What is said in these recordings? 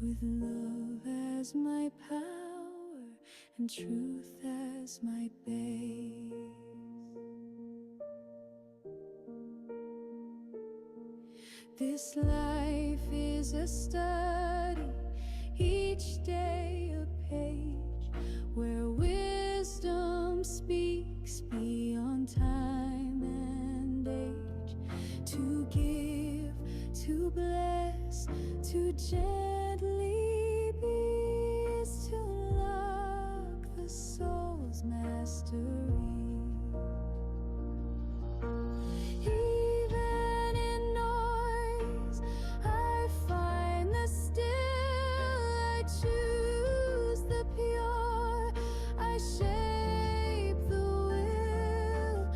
with love as my power and truth as my base. This life is a study, each day a page, where wisdom speaks beyond time and age. To give, to bless, to gently be is to unlock the soul's mastery. Even in noise, I find the still. I choose the pure. I shape the will.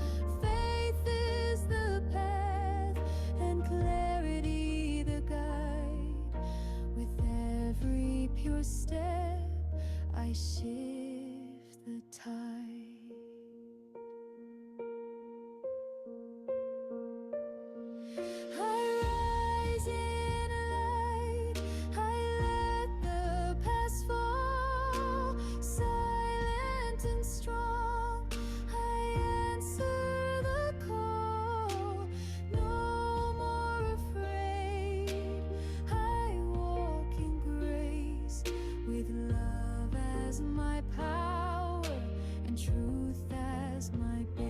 Faith is the path, and clarity the guide. With every pure step, I shift the tide. I rise in light, I let the past fall. Silent and strong, I answer the call. No more afraid, I walk in grace, with love as my power and truth as my base.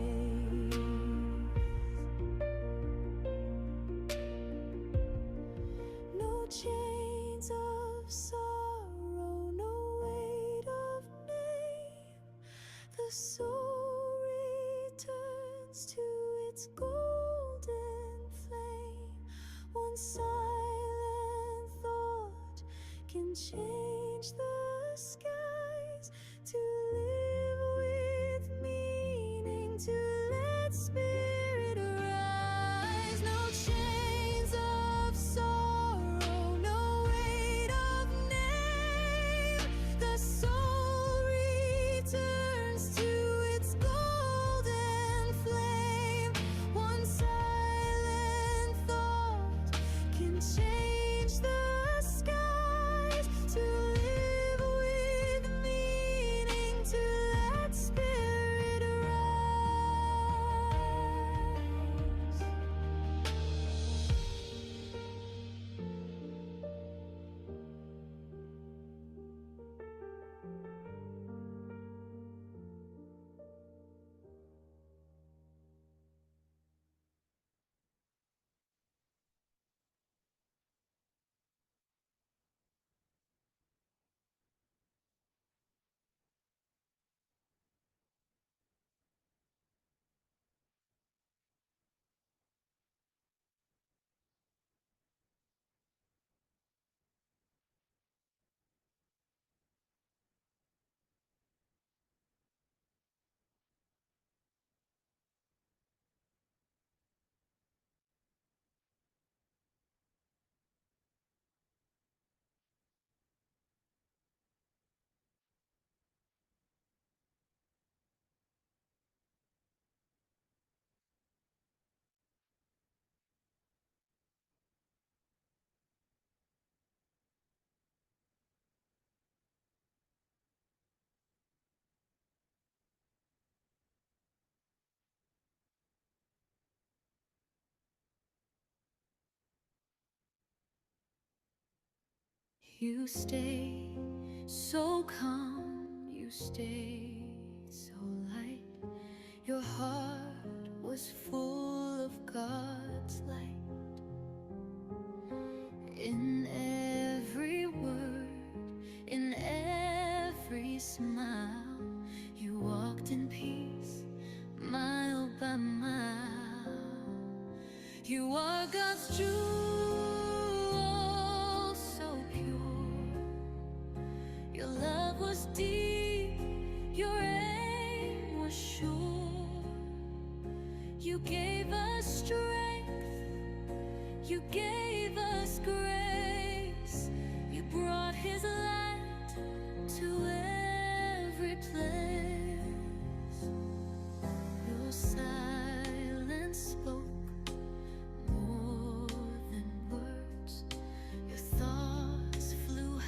No chains of sorrow, no weight of name. The soul returns to its golden flame. One silent thought can change the skies. To live with meaning, to let spirit arise. No chains of sorrow, no weight of name. The soul returns to its golden flame. One silent thought can change the skies. To live with meaning, to let spirit arise. You stay so calm, you stay so light. Your heart was full of God's light. In every word, in every smile, you walked in peace, mile by mile. You are God's jewel, so pure. Your love was deep, your aim was sure. You gave us strength, you gave us grace. You brought His light to every place. Your silence spoke more than words. Your thoughts flew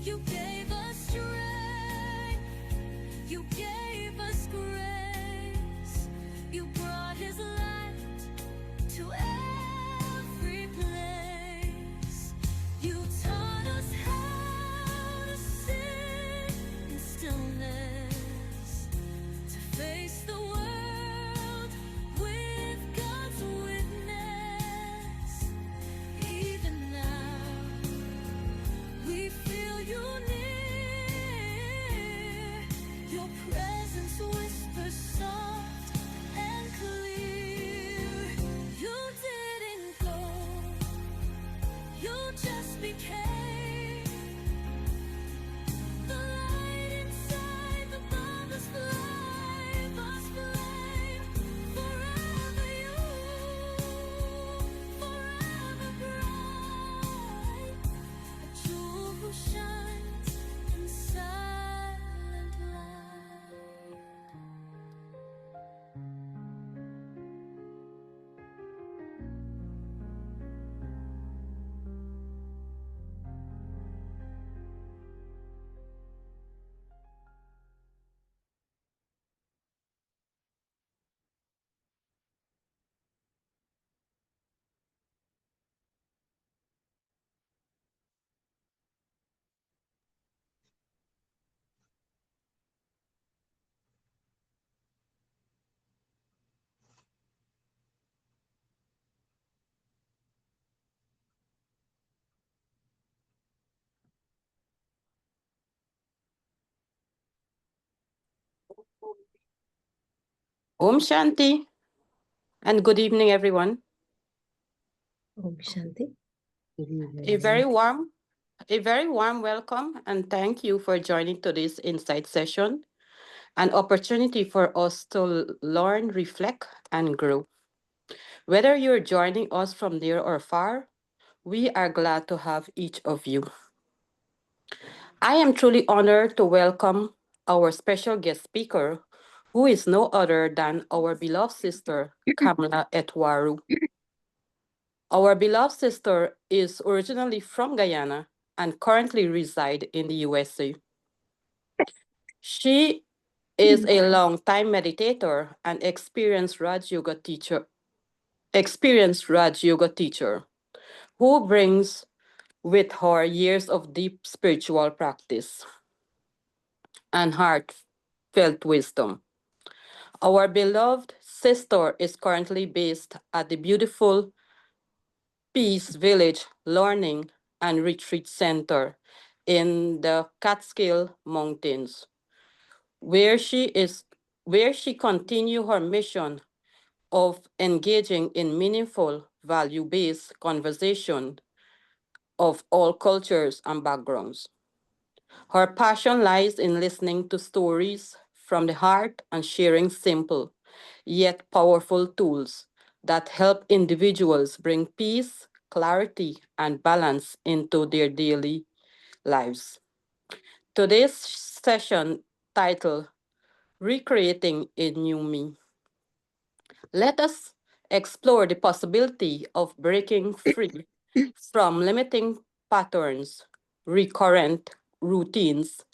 You gave us strength. You gave us grace. You brought His light to every place. You taught us how to sit in stillness, to face the world with God's witness. Even now, we feel You near. Your presence whispers soft and clear. You didn't go, You just became the light inside the boundless flame, forever You, forever bright, a jewel who shines in silent light. Om Shanti and good evening, everyone. Om Shanti. Good evening. A very warm welcome and thank you for joining today's Insight session, an opportunity for us to learn, reflect, and grow. Whether you're joining us from near or far, we are glad to have each of you. I am truly honored to welcome our special guest speaker, who is no other than our beloved sister, Kamla Etwaru. Our beloved sister is originally from Guyana and currently resides in the USA. She is a long-time meditator and experienced Raj Yoga teacher who brings with her years of deep spiritual practice and heartfelt wisdom. Our beloved sister is currently based at the beautiful Peace Village Learning and Retreat Center in the Catskill Mountains, where she continue her mission of engaging in meaningful, value-based conversation of all cultures and backgrounds. Her passion lies in listening to stories from the heart and sharing simple yet powerful tools that help individuals bring peace, clarity, and balance into their daily lives. Today's session titled Recreating a New Me. Let us explore the possibility of breaking free from limiting patterns, recurrent routines,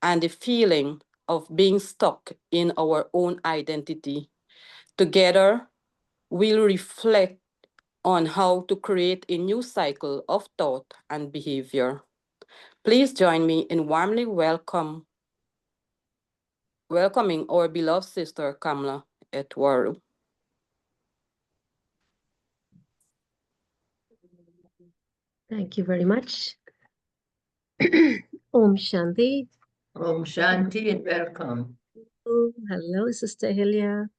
and the feeling of being stuck in our own identity. Together, we'll reflect on how to create a new cycle of thought and behavior. Please join me in warmly welcoming our beloved sister Kamla Etwaru. Thank you very much. Om Shanti. Om Shanti and welcome. Hello, Sister Hilya.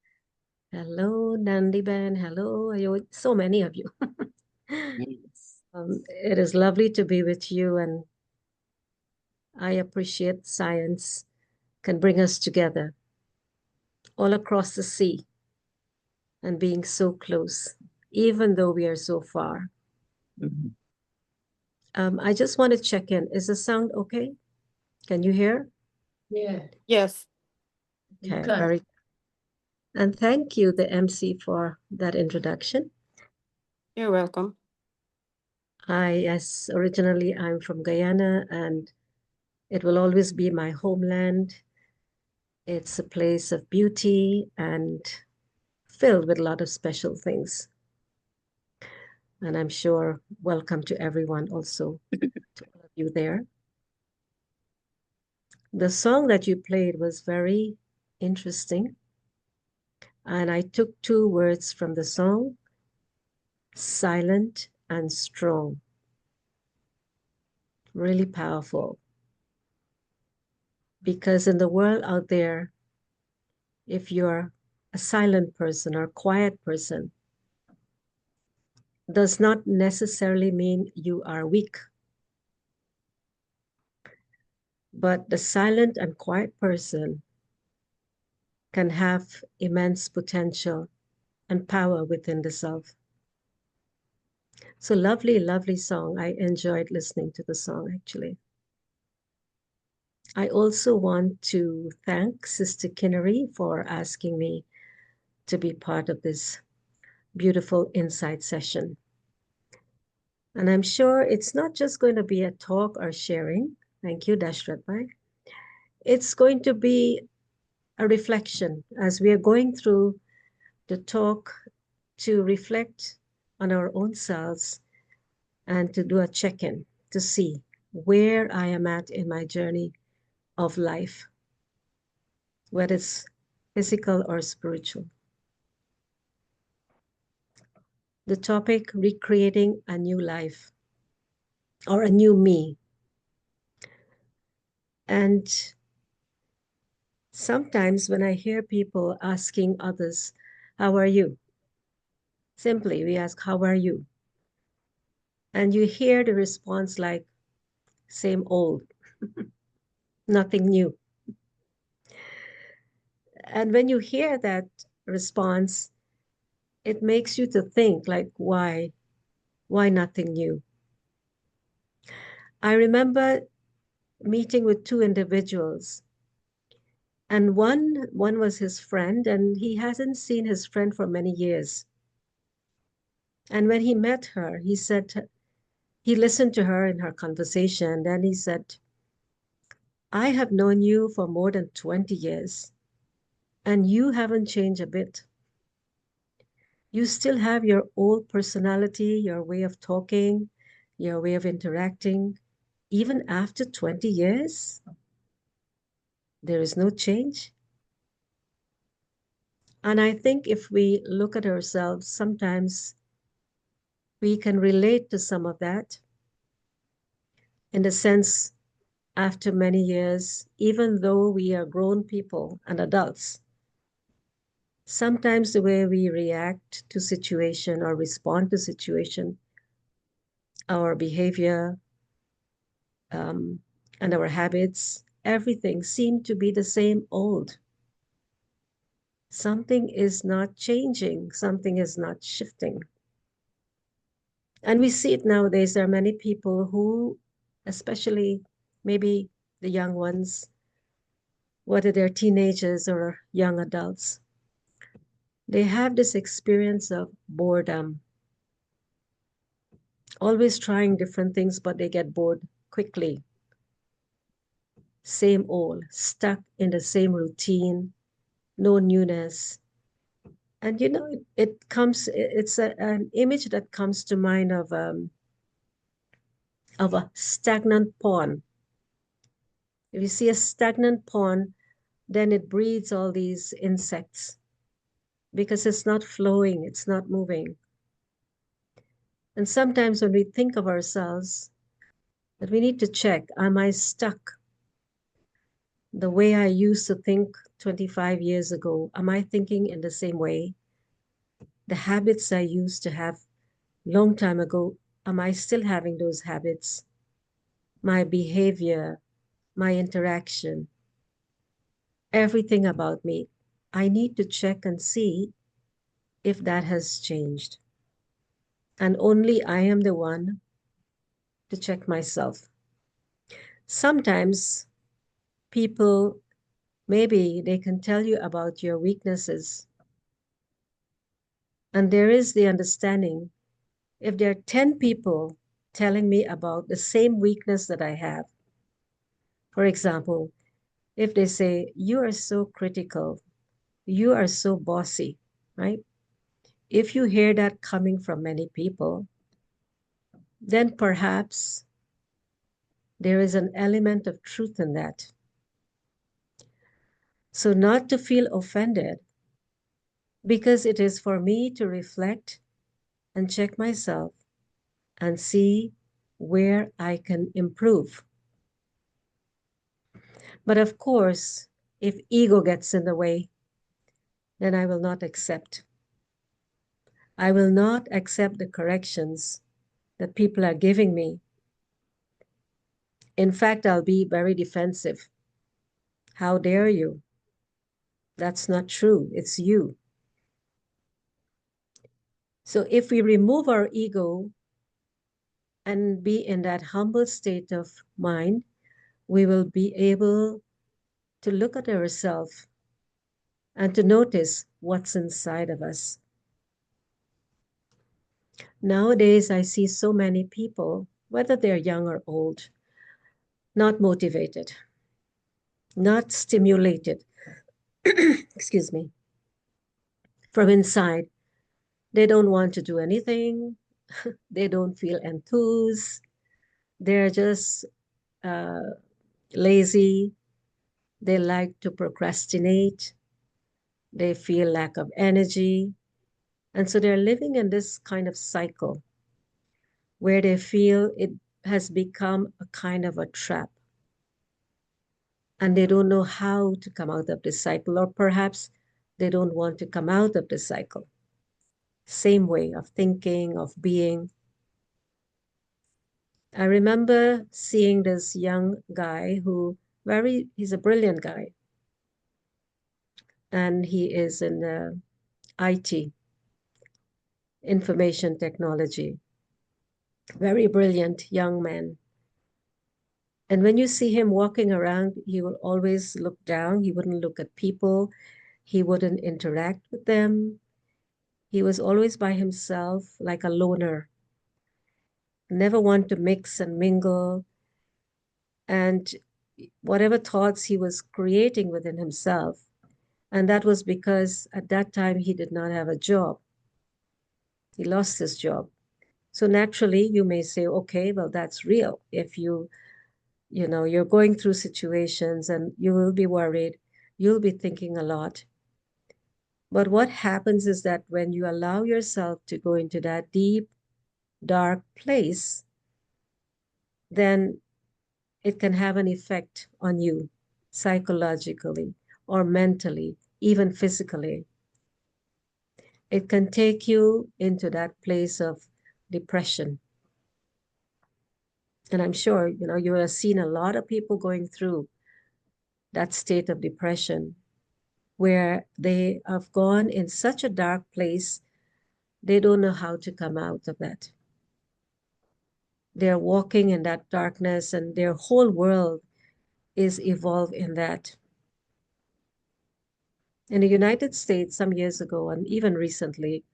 Hello, Nandiban. Hello, so many of you. Yes. It is lovely to be with you, and I appreciate science can bring us together all across the sea and being so close, even though we are so far. Mhm. I just want to check in. Is the sound okay? Can you hear? Yeah. Yes. You Okay, can. very. And thank you, the MC, for that introduction. You're originally Originally I'm from Guyana, and It will always be my homeland. It's a place of beauty and filled with a lot of special things. And I'm sure welcome to everyone also, to all of you there. The song that you played was very interesting. And I took two words from the song, silent and strong. Really powerful. Because in the world out there, if you're a silent person or a quiet person, does not necessarily mean you are weak. But the silent and quiet person can have immense potential and power within the self. So lovely, lovely song. I enjoyed listening to the song actually. I also want to thank Sister Kinnery for asking me to be part of this beautiful insight session. And I'm sure it's not just going to be a talk or sharing. Thank you, Dashrat Bhai. It's going to be a reflection as we are going through the talk to reflect on our own selves and to do a check-in to see where I am at in my journey of life, whether it's physical or spiritual. The topic, recreating a new life or a new me. And sometimes when I hear people asking others, how are you? Simply, we ask, how are you? And you hear the response like, same old, nothing new. And when you hear that response, it makes you to think like, why nothing new? I remember meeting with two individuals, and one was his friend, and he hasn't seen his friend for many years. And when he met her, he said, he listened to her in her conversation, and he said, I have known you for more than 20 years, and you haven't changed a bit. You still have your old personality, your way of talking, your way of interacting, even after 20 years. There is no change. And I think if we look at ourselves, sometimes we can relate to some of that. In the sense, after many years, even though we are grown people and adults, sometimes the way we react to situation or respond to situation, our behavior, and our habits, everything seem to be the same old. Something is not changing, something is not shifting. And we see it nowadays. There are many people who, especially maybe the young ones, whether they're teenagers or young adults, they have this experience of boredom, always trying different things, but they get bored quickly. Same old, stuck in the same routine, no newness. And it's an image that comes to mind of a stagnant pond. If you see a stagnant pond, then it breeds all these insects because it's not flowing, it's not moving. And sometimes when we think of ourselves, that we need to check, am I stuck the way I used to think 25 years ago? Am I thinking in the same way? The habits I used to have long time ago, am I still having those habits? My behavior, my interaction, everything about me. I need to check and see if that has changed. And only I am the one to check myself. Sometimes people, maybe they can tell you about your weaknesses. And there is the understanding, if there are 10 people telling me about the same weakness that I have, For example, if they say, you are so critical, you are so bossy, right? If you hear that coming from many people, then perhaps there is an element of truth in that. So, not to feel offended, because it is for me to reflect and check myself and see where I can improve. But of course, if ego gets in the way, then I will not accept. I will not accept the corrections that people are giving me. In fact, I'll be very defensive. How dare you? That's not true. It's you. So if we remove our ego and be in that humble state of mind, we will be able to look at ourselves and to notice what's inside of us. Nowadays, I see so many people, whether they're young or old, not motivated, not stimulated, excuse me, from inside. They don't want to do anything. They don't feel enthused. They're just uh, lazy. They like to procrastinate. They feel lack of energy. And so they're living in this kind of cycle where they feel it has become a kind of a trap. And they don't know how to come out of this cycle, or perhaps they don't want to come out of the cycle. Same way of thinking, of being. I remember seeing this young guy he's a brilliant guy. And he is in IT, information technology. Very brilliant young man. And when you see him walking around, he will always look down. He wouldn't look at people. He wouldn't interact with them. He was always by himself, like a loner. Never want to mix and mingle. And whatever thoughts he was creating within himself, and that was because at that time he did not have a job. He lost his job. So naturally, you may say, okay, well, that's real. If you're going through situations and you will be worried, you'll be thinking a lot. But what happens is that when you allow yourself to go into that deep, dark place, then it can have an effect on you psychologically or mentally, even physically. It can take you into that place of depression. And I'm sure, you have seen a lot of people going through that state of depression where they have gone in such a dark place, they don't know how to come out of that. They're walking in that darkness and their whole world is evolved in that. In the United States, some years ago, and even recently,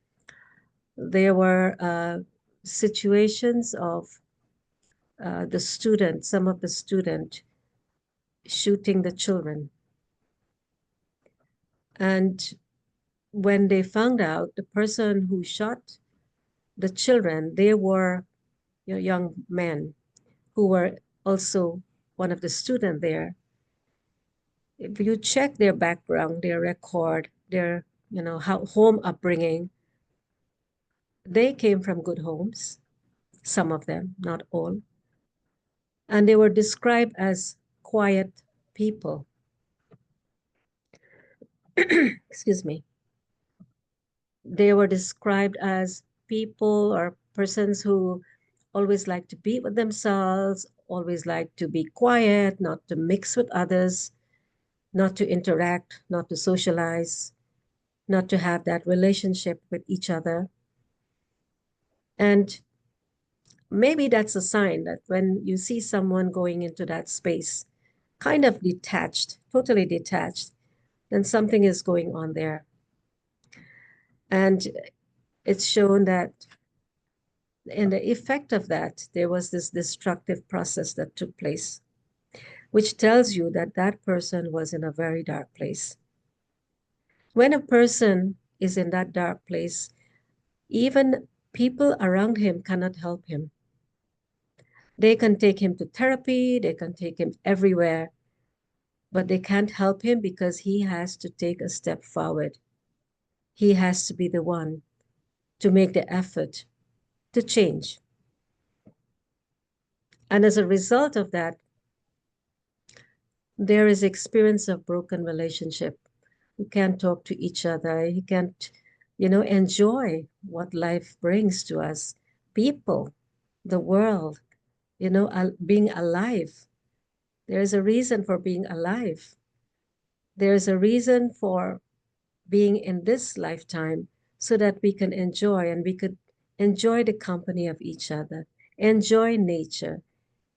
there were situations of some of the students shooting the children. And when they found out the person who shot the children, they were young men who were also one of the students there. If you check their background, their record, their home upbringing, they came from good homes, some of them, not all. And they were described as quiet people. Excuse me. They were described as people or persons who always like to be with themselves, always like to be quiet, not to mix with others, not to interact, not to socialize, not to have that relationship with each other. And maybe that's a sign that when you see someone going into that space, kind of detached, totally detached, then something is going on there. And it's shown that in the effect of that, there was this destructive process that took place. which tells you that that person was in a very dark place. When a person is in that dark place, even people around him cannot help him. They can take him to therapy, they can take him everywhere, but they can't help him because he has to take a step forward. He has to be the one to make the effort to change. And as a result of that, there is experience of broken relationship. We can't talk to each other. He can't, enjoy what life brings to us. People, the world, being alive. There is a reason for being alive. There is a reason for being in this lifetime so that we can enjoy and we could enjoy the company of each other, enjoy nature,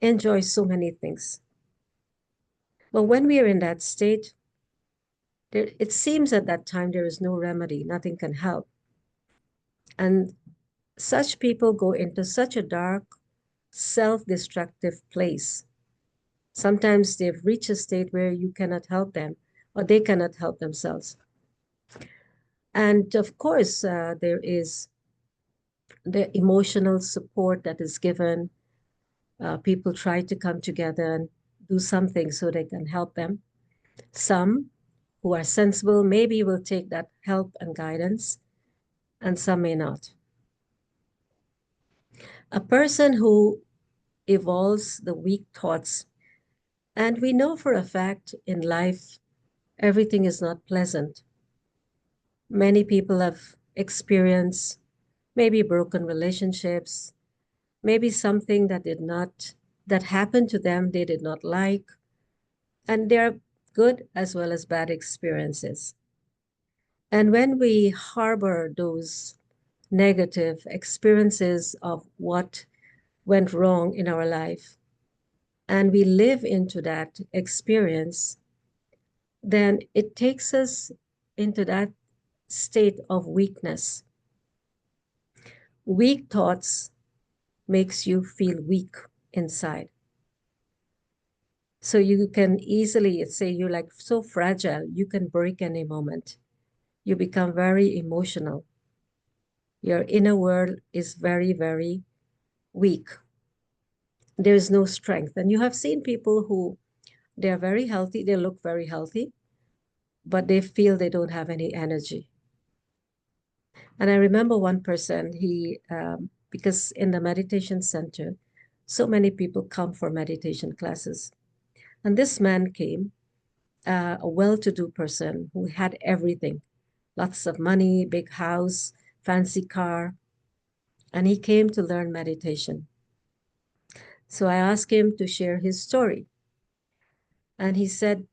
enjoy so many things. But when we are in that state, it seems at that time there is no remedy, nothing can help. And such people go into such a dark, self-destructive place. Sometimes they've reached a state where you cannot help them or they cannot help themselves. And of course, there is the emotional support that is given. People try to come together and do something so they can help them. Some who are sensible maybe will take that help and guidance, and some may not. A person who evolves the weak thoughts, and we know for a fact in life, everything is not pleasant. Many people have experienced maybe broken relationships, maybe something that happened to them they did not like, and there are good as well as bad experiences. And when we harbor those negative experiences of what went wrong in our life, and we live into that experience, then it takes us into that state of weakness. Weak thoughts makes you feel weak inside. So you can easily say you're like so fragile, you can break any moment. You become very emotional. Your inner world is very, very weak. There is no strength. And you have seen people who they're very healthy, they look very healthy, but they feel they don't have any energy. And I remember one person, because in the meditation center, so many people come for meditation classes. And this man came, a well-to-do person who had everything, lots of money, big house, fancy car, and he came to learn meditation. So I asked him to share his story. And he said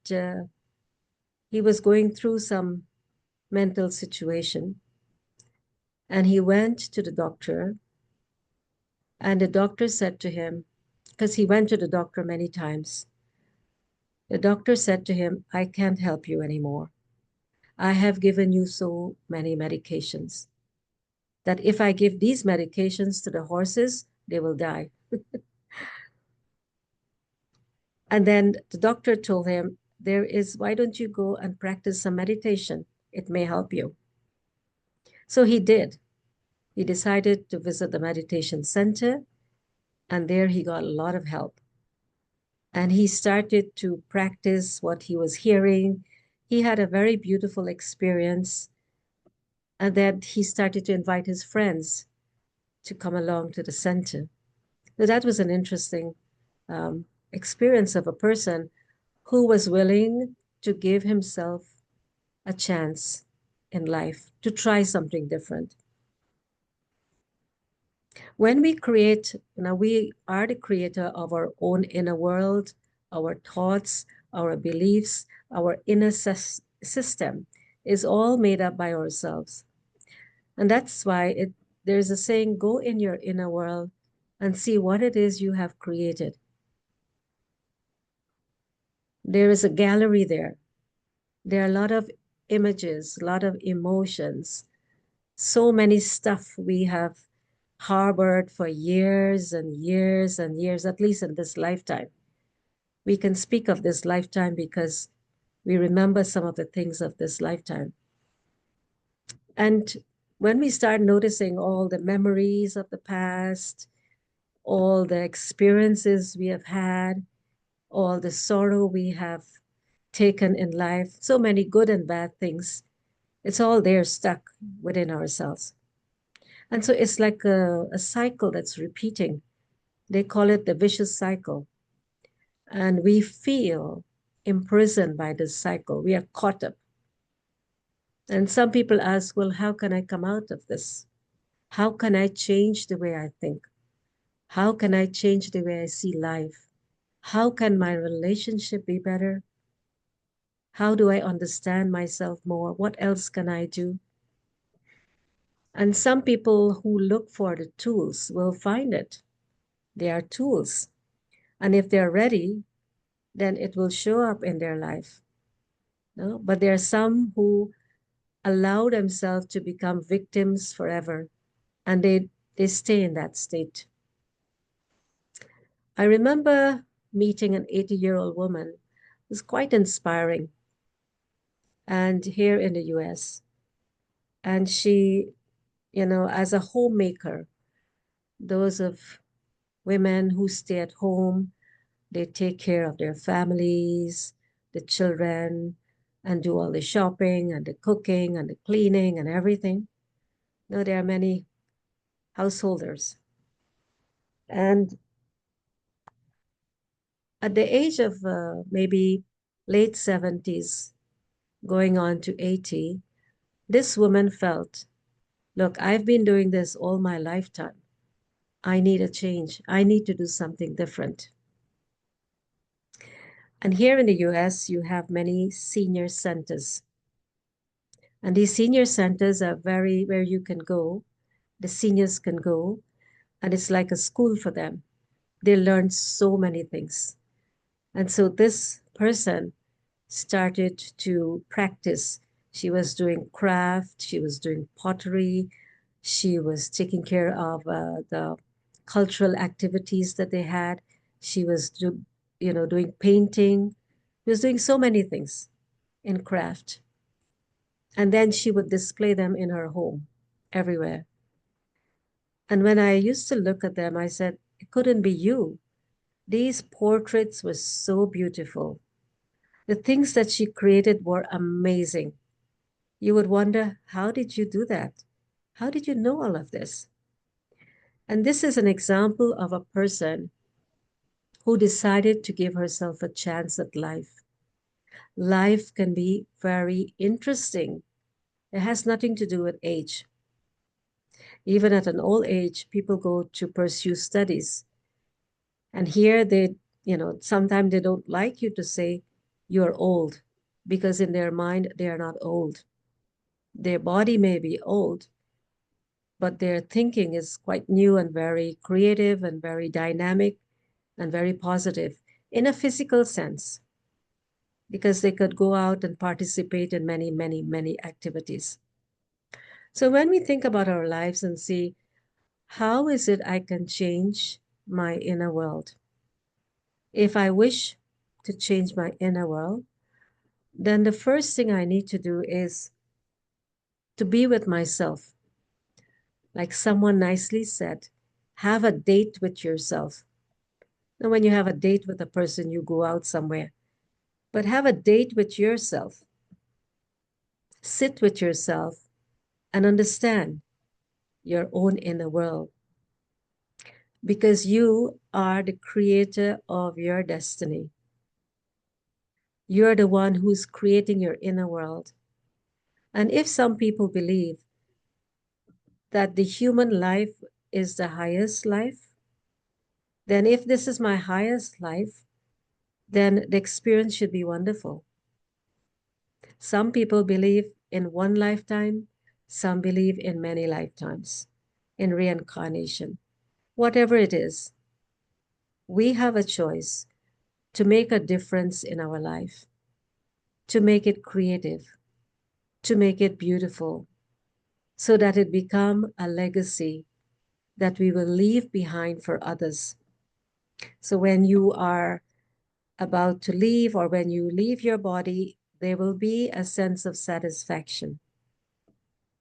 he was going through some mental situation. And he went to the doctor. And the doctor said to him, because he went to the doctor many times, the doctor said to him, I can't help you anymore. I have given you so many medications that if I give these medications to the horses, they will die. And then the doctor told him, why don't you go and practice some meditation? It may help you. So he did. He decided to visit the meditation center, and there he got a lot of help. And he started to practice what he was hearing. He had a very beautiful experience. And then he started to invite his friends to come along to the center. So that was an interesting experience of a person who was willing to give himself a chance in life to try something different. When we create, we are the creator of our own inner world, our thoughts, our beliefs, our inner system is all made up by ourselves. And that's why there's a saying, go in your inner world and see what it is you have created. There is a gallery there. There are a lot of images, a lot of emotions, so many stuff we have harbored for years and years and years, at least in this lifetime. we can speak of this lifetime because we remember some of the things of this lifetime. And when we start noticing all the memories of the past, all the experiences we have had, all the sorrow we have taken in life, so many good and bad things, it's all there stuck within ourselves. And so it's like a cycle that's repeating. They call it the vicious cycle. And we feel imprisoned by this cycle. We are caught up. And some people ask, well, how can I come out of this? How can I change the way I think? How can I change the way I see life? How can my relationship be better? How do I understand myself more? What else can I do? And some people who look for the tools will find it. They are tools. And if they're ready, then it will show up in their life. No? But there are some who allow themselves to become victims forever, and they stay in that state. I remember meeting an 80-year-old woman. It was quite inspiring, and here in the US. And she, as a homemaker, those of women who stay at home, they take care of their families, the children, and do all the shopping and the cooking and the cleaning and everything. No, there are many householders. And at the age of maybe late 70s, going on to 80, this woman felt, look, I've been doing this all my lifetime. I need a change. I need to do something different. And here in the US, you have many senior centers. And these senior centers are where you can go, the seniors can go, and it's like a school for them. They learn so many things. And so this person started to practice. She was doing craft, she was doing pottery, she was taking care of the cultural activities that they had. She was doing painting. She was doing so many things in craft. And then she would display them in her home everywhere. And when I used to look at them, I said, it couldn't be you. These portraits were so beautiful. The things that she created were amazing. You would wonder, how did you do that? How did you know all of this? And this is an example of a person who decided to give herself a chance at life. Life can be very interesting. It has nothing to do with age. Even at an old age, people go to pursue studies. And here sometimes they don't like you to say you're old, because in their mind, they are not old. Their body may be old, but their thinking is quite new and very creative and very dynamic and very positive in a physical sense, because they could go out and participate in many, many, many activities. So when we think about our lives and see, how is it I can change my inner world? If I wish to change my inner world, then the first thing I need to do is to be with myself. Like someone nicely said, have a date with yourself. And when you have a date with a person, you go out somewhere. But have a date with yourself. Sit with yourself and understand your own inner world. Because you are the creator of your destiny. You're the one who's creating your inner world. And if some people believe that the human life is the highest life, then if this is my highest life, then the experience should be wonderful. Some people believe in one lifetime, some believe in many lifetimes, in reincarnation. Whatever it is, we have a choice to make a difference in our life, to make it creative, to make it beautiful, so that it become a legacy that we will leave behind for others. So when you are about to leave or when you leave your body, there will be a sense of satisfaction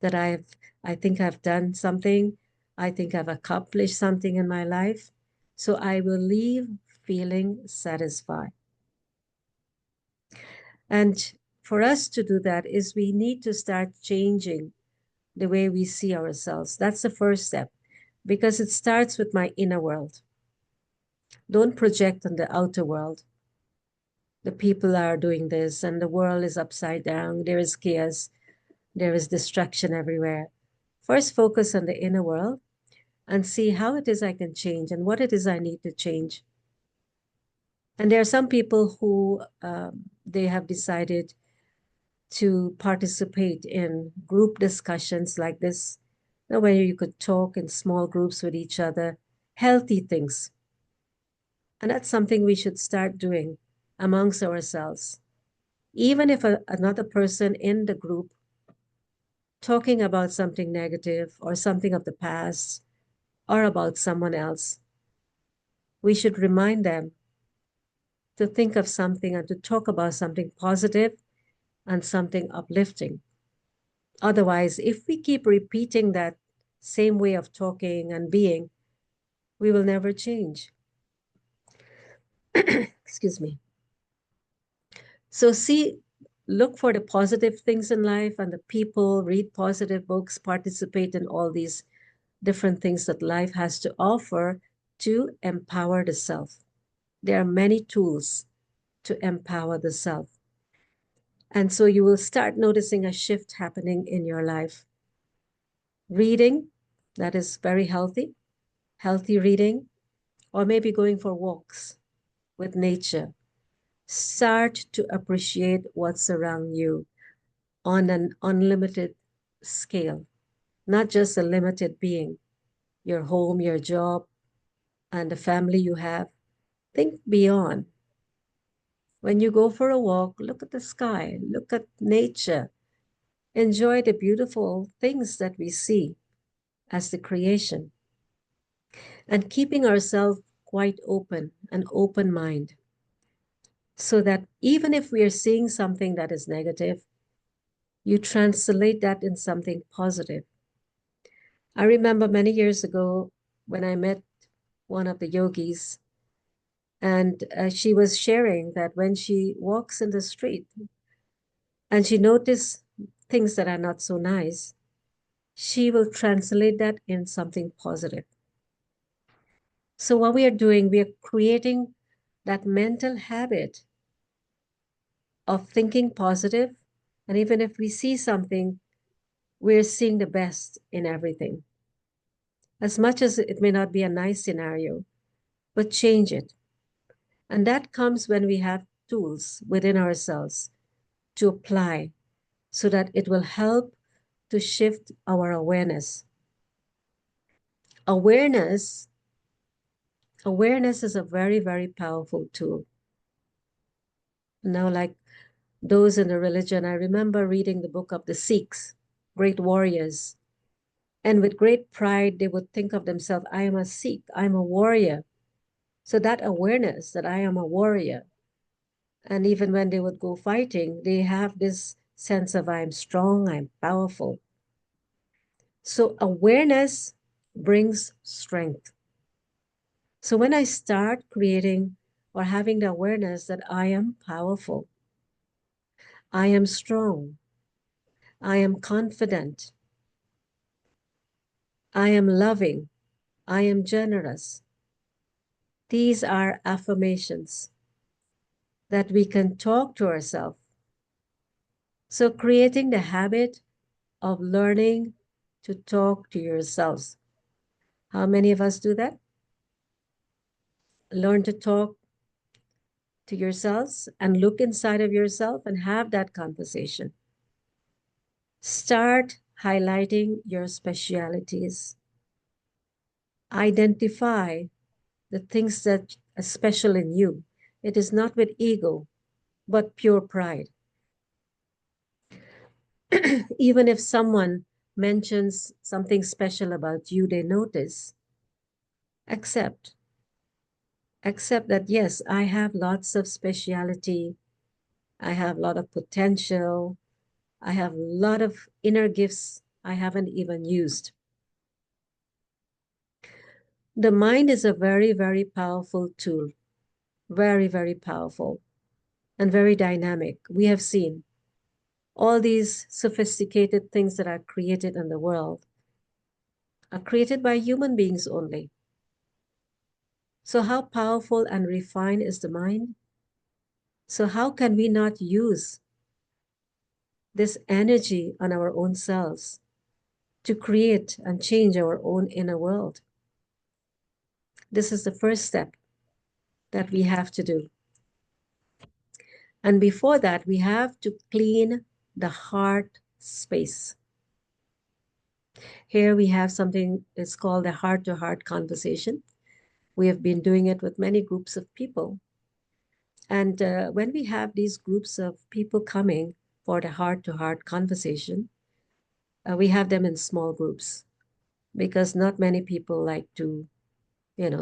that I think I've done something. I think I've accomplished something in my life. So I will leave feeling satisfied. And for us to do that is we need to start changing the way we see ourselves. That's the first step because it starts with my inner world. Don't project on the outer world. The people are doing this and the world is upside down. There is chaos. There is destruction everywhere. First, focus on the inner world and see how it is I can change and what it is I need to change. And there are some people who they have decided to participate in group discussions like this, where you could talk in small groups with each other, healthy things. And that's something we should start doing amongst ourselves. Even if another person in the group talking about something negative or something of the past or about someone else, we should remind them to think of something and to talk about something positive and something uplifting. Otherwise, if we keep repeating that same way of talking and being, we will never change. Excuse me. So look for the positive things in life and the people, read positive books, participate in all these different things that life has to offer to empower the self. There are many tools to empower the self. And so you will start noticing a shift happening in your life. Reading, that is very healthy reading, or maybe going for walks with nature. Start to appreciate what's around you on an unlimited scale, not just a limited being, your home, your job, and the family you have. Think beyond. When you go for a walk, look at the sky, look at nature, enjoy the beautiful things that we see as the creation, and keeping ourselves quite open, an open mind, so that even if we are seeing something that is negative, you translate that in something positive. I remember many years ago when I met one of the yogis, and she was sharing that when she walks in the street and she noticed things that are not so nice, she will translate that in something positive. So what we are doing, we are creating that mental habit of thinking positive, and even if we see something, we're seeing the best in everything. As much as it may not be a nice scenario, but change it. And that comes when we have tools within ourselves to apply so that it will help to shift our awareness. Awareness is a very, very powerful tool. Now, like those in the religion, I remember reading the book of the Sikhs, great warriors. And with great pride, they would think of themselves, I am a Sikh, I'm a warrior. So that awareness that I am a warrior, and even when they would go fighting, they have this sense of I'm strong, I'm powerful. So awareness brings strength. So when I start creating or having the awareness that I am powerful, I am strong, I am confident, I am loving, I am generous. These are affirmations that we can talk to ourselves. So creating the habit of learning to talk to yourselves. How many of us do that? Learn to talk to yourselves and look inside of yourself and have that conversation. Start highlighting your specialities. Identify the things that are special in you. It is not with ego, but pure pride. Even if someone mentions something special about you, they notice, accept accept that, yes, I have lots of speciality. I have a lot of potential. I have a lot of inner gifts I haven't even used. The mind is a very, very powerful tool, very, very powerful and very dynamic. We have seen all these sophisticated things that are created in the world are created by human beings only. So how powerful and refined is the mind? So how can we not use this energy on our own selves to create and change our own inner world? This is the first step that we have to do. And before that, we have to clean the heart space. Here we have something, it's called a heart-to-heart conversation. We have been doing it with many groups of people. And when we have these groups of people coming for the heart-to-heart conversation, we have them in small groups because not many people like to,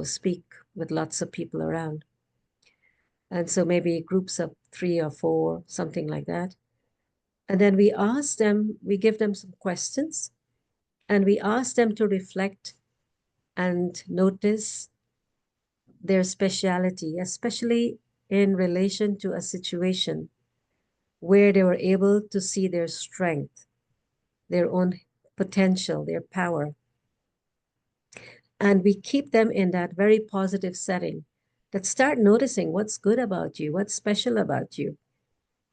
speak with lots of people around. And so maybe groups of 3 or 4, something like that. And then we ask them, we give them some questions, and we ask them to reflect and notice their speciality, especially in relation to a situation where they were able to see their strength, their own potential, their power. And we keep them in that very positive setting that start noticing what's good about you, what's special about you,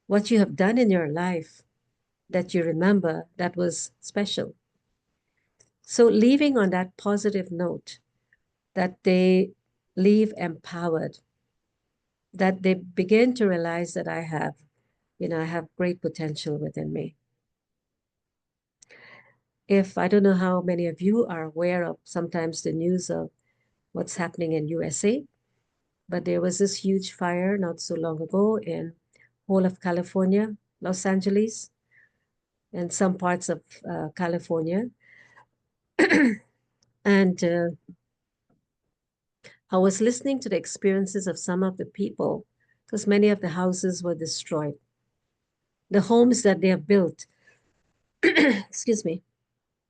what you have done in your life that you remember that was special. So leaving on that positive note, that they leave empowered, that they begin to realize that I have great potential within me. If I don't know how many of you are aware of sometimes the news of what's happening in USA, but there was this huge fire not so long ago in whole of California, Los Angeles, and some parts of California. And I was listening to the experiences of some of the people because many of the houses were destroyed. The homes that they have built, excuse me,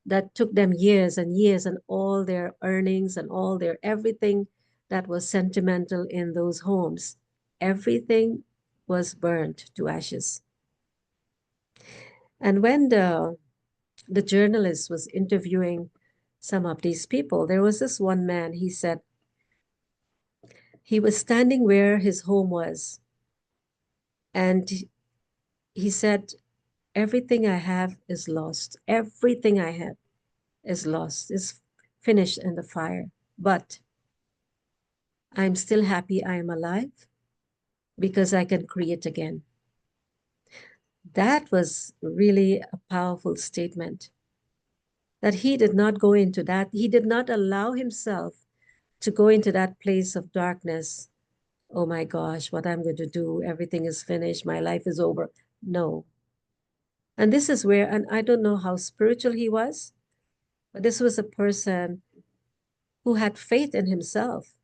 that took them years and years and all their earnings and all their everything that was sentimental in those homes, everything was burned to ashes. And when the journalist was interviewing some of these people, there was this one man, he said, he was standing where his home was. And he said, everything I have is lost. Everything I have is lost, is finished in the fire. But I'm still happy I am alive because I can create again. That was really a powerful statement. That he did not go into that. He did not allow himself to go into that place of darkness. Oh my gosh, what I'm going to do, everything is finished, my life is over. No. And this is where, and I don't know how spiritual he was, but this was a person who had faith in himself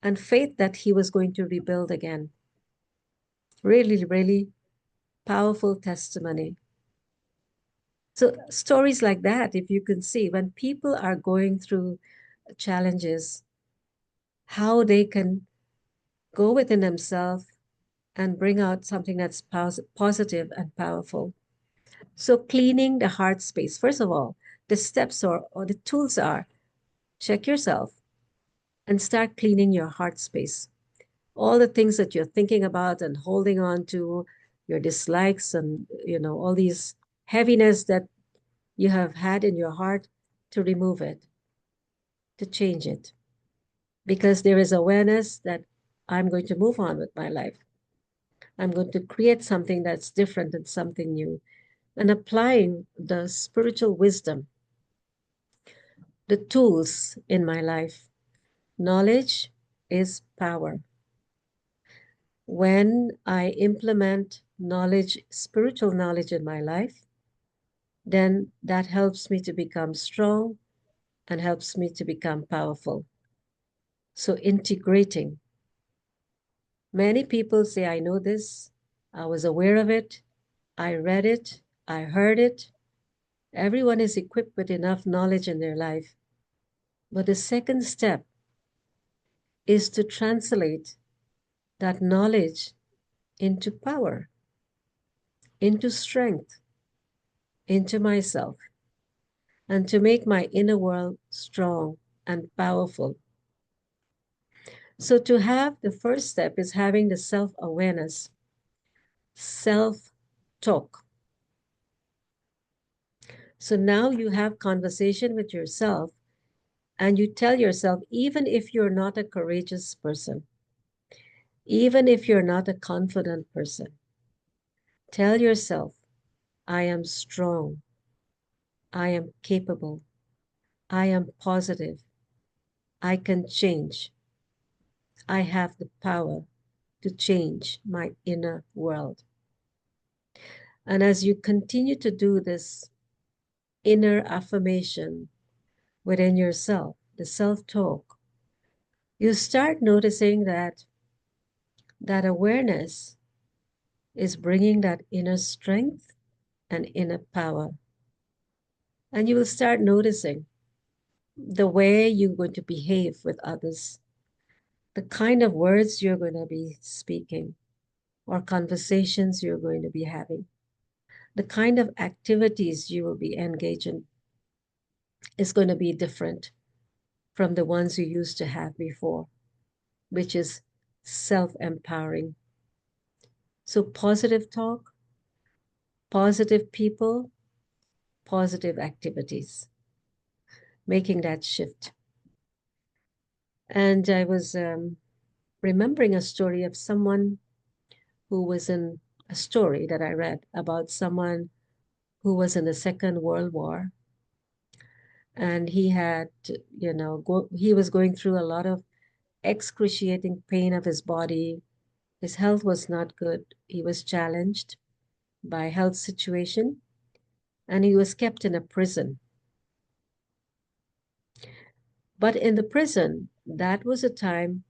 and faith that he was going to rebuild again. Really, really powerful testimony. So stories like that, if you can see, when people are going through challenges, how they can go within themselves and bring out something that's positive and powerful. So cleaning the heart space, first of all, the steps or the tools are check yourself and start cleaning your heart space. All the things that you're thinking about and holding on to, your dislikes and, all these heaviness that you have had in your heart, to remove it, to change it. Because there is awareness that I'm going to move on with my life. I'm going to create something that's different and something new. And applying the spiritual wisdom, the tools in my life. Knowledge is power. When I implement knowledge, spiritual knowledge in my life, then that helps me to become strong and helps me to become powerful. So integrating. Many people say, I know this, I was aware of it, I read it, I heard it. Everyone is equipped with enough knowledge in their life. But the second step is to translate that knowledge into power, into strength, into myself, and to make my inner world strong and powerful. So to have the first step is having the self-awareness, self-talk. So now you have conversation with yourself and you tell yourself, even if you're not a courageous person, even if you're not a confident person, tell yourself, I am strong, I am capable, I am positive, I can change, I have the power to change my inner world. And as you continue to do this inner affirmation within yourself, the self-talk, you start noticing that that awareness is bringing that inner strength and inner power. And you will start noticing the way you're going to behave with others, the kind of words you're going to be speaking, or conversations you're going to be having, the kind of activities you will be engaging is going to be different from the ones you used to have before, which is self-empowering. So positive talk, positive people, positive activities, making that shift. And I was remembering a story of someone who was in a story that I read about someone who was in the Second World War. And he had, he was going through a lot of excruciating pain of his body. His health was not good. He was challenged by health situation, and he was kept in a prison. But in the prison, that was a time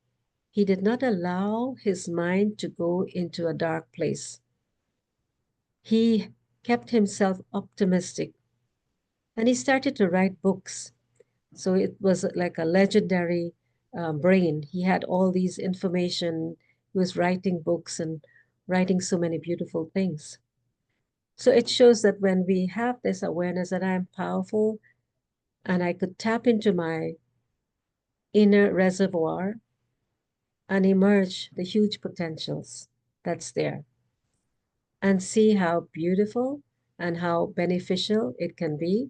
he did not allow his mind to go into a dark place. He kept himself optimistic, and he started to write books. So it was like a legendary brain. He had all these information. He was writing books and writing so many beautiful things. So it shows that when we have this awareness that I'm powerful and I could tap into my inner reservoir and emerge the huge potentials that's there and see how beautiful and how beneficial it can be.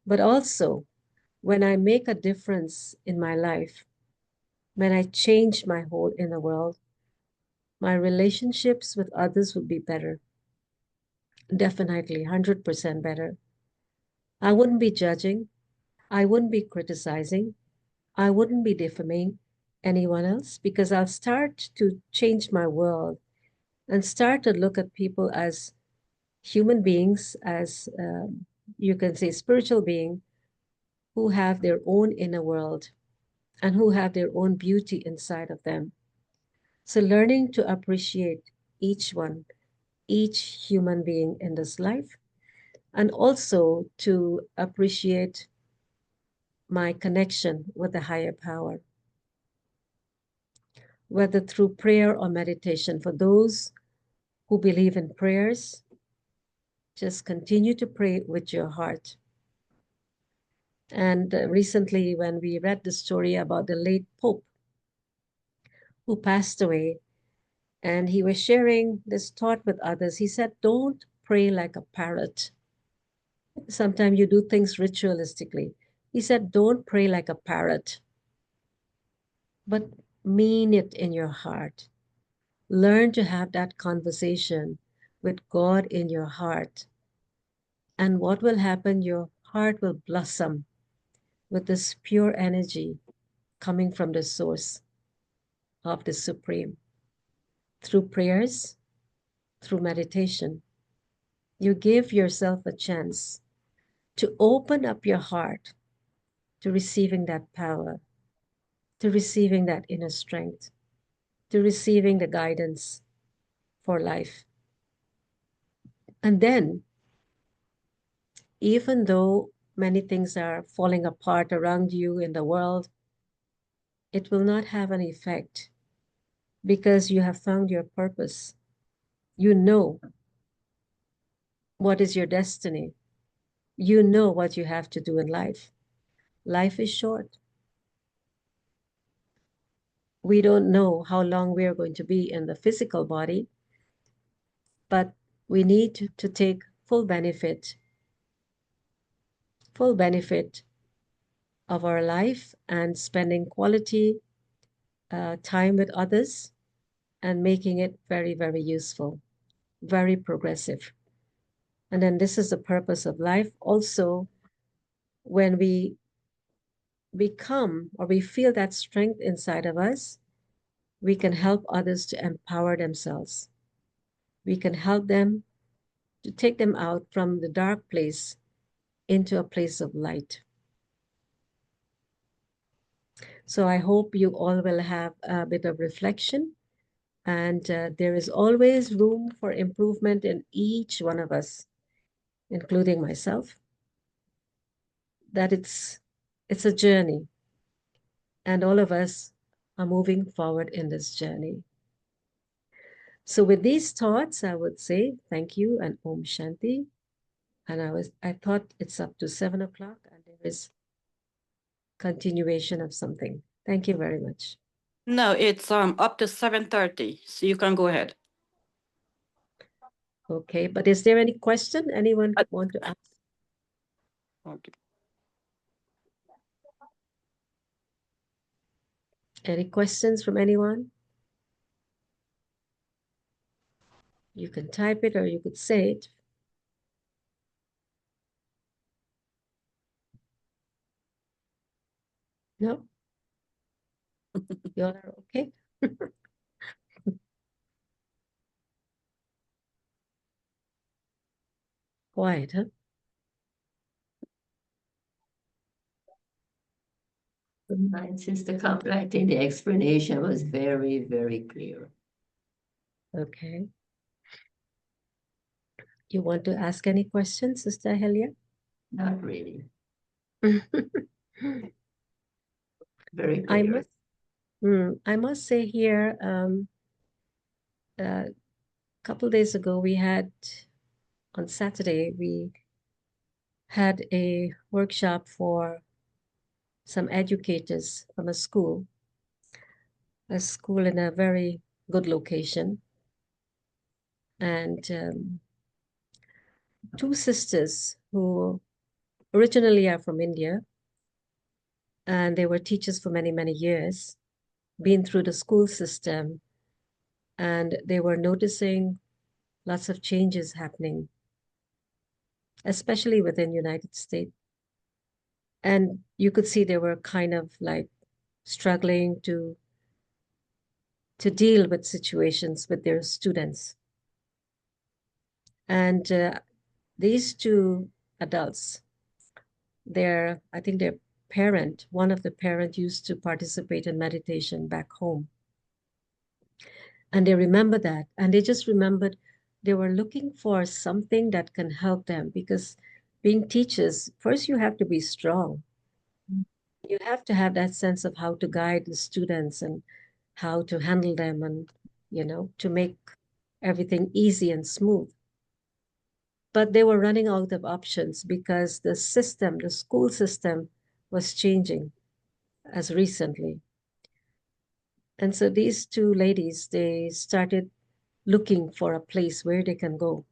But also, when I make a difference in my life, when I change my whole inner world, my relationships with others would be better. Definitely, 100% better. I wouldn't be judging. I wouldn't be criticizing. I wouldn't be defaming anyone else because I'll start to change my world and start to look at people as human beings, as you can say spiritual beings who have their own inner world and who have their own beauty inside of them. So learning to appreciate each one, each human being in this life, and also to appreciate my connection with the higher power, whether through prayer or meditation. For those who believe in prayers, just continue to pray with your heart. And recently, when we read the story about the late Pope who passed away, and he was sharing this thought with others, he said, don't pray like a parrot. Sometimes you do things ritualistically. He said, don't pray like a parrot, but mean it in your heart. Learn to have that conversation with God in your heart. And what will happen? Your heart will blossom with this pure energy coming from the source of the Supreme. Through prayers, through meditation, you give yourself a chance to open up your heart to receiving that power, to receiving that inner strength, to receiving the guidance for life. And then, even though many things are falling apart around you in the world, it will not have an effect because you have found your purpose. You know what is your destiny. You know what you have to do in life. Life is short. We don't know how long we are going to be in the physical body, but we need to take full benefit of our life and spending quality time with others and making it very, very useful, very progressive. And then this is the purpose of life. Also, when we become or we feel that strength inside of us, we can help others to empower themselves. We can help them to take them out from the dark place into a place of light. So I hope you all will have a bit of reflection, and there is always room for improvement in each one of us, including myself. That it's a journey, and all of us are moving forward in this journey. So with these thoughts, I would say thank you and Om Shanti. And I thought it's up to 7 o'clock and there is continuation of something. Thank you very much. No, it's up to 7:30, so you can go ahead. Okay, but is there any question anyone want to ask? Okay. Any questions from anyone? You can type it or you could say it. No? You all are okay? Quiet, huh? And Sister Campbell, I think the explanation was very, very clear. Okay. You want to ask any questions, Sister Helia? Not really. Very I clear. must say here, a couple days ago, on Saturday, we had a workshop for some educators from a school in a very good location. And two sisters who originally are from India, and they were teachers for many, many years, been through the school system, and they were noticing lots of changes happening, especially within United States. And you could see they were kind of like struggling to deal with situations with their students. And these two adults, I think their parent, one of the parents used to participate in meditation back home. And they remember that. And they just remembered they were looking for something that can help them, because being teachers, first you have to be strong. You have to have that sense of how to guide the students and how to handle them and, to make everything easy and smooth. But they were running out of options because the school system was changing as recently. And so these two ladies, they started looking for a place where they can go.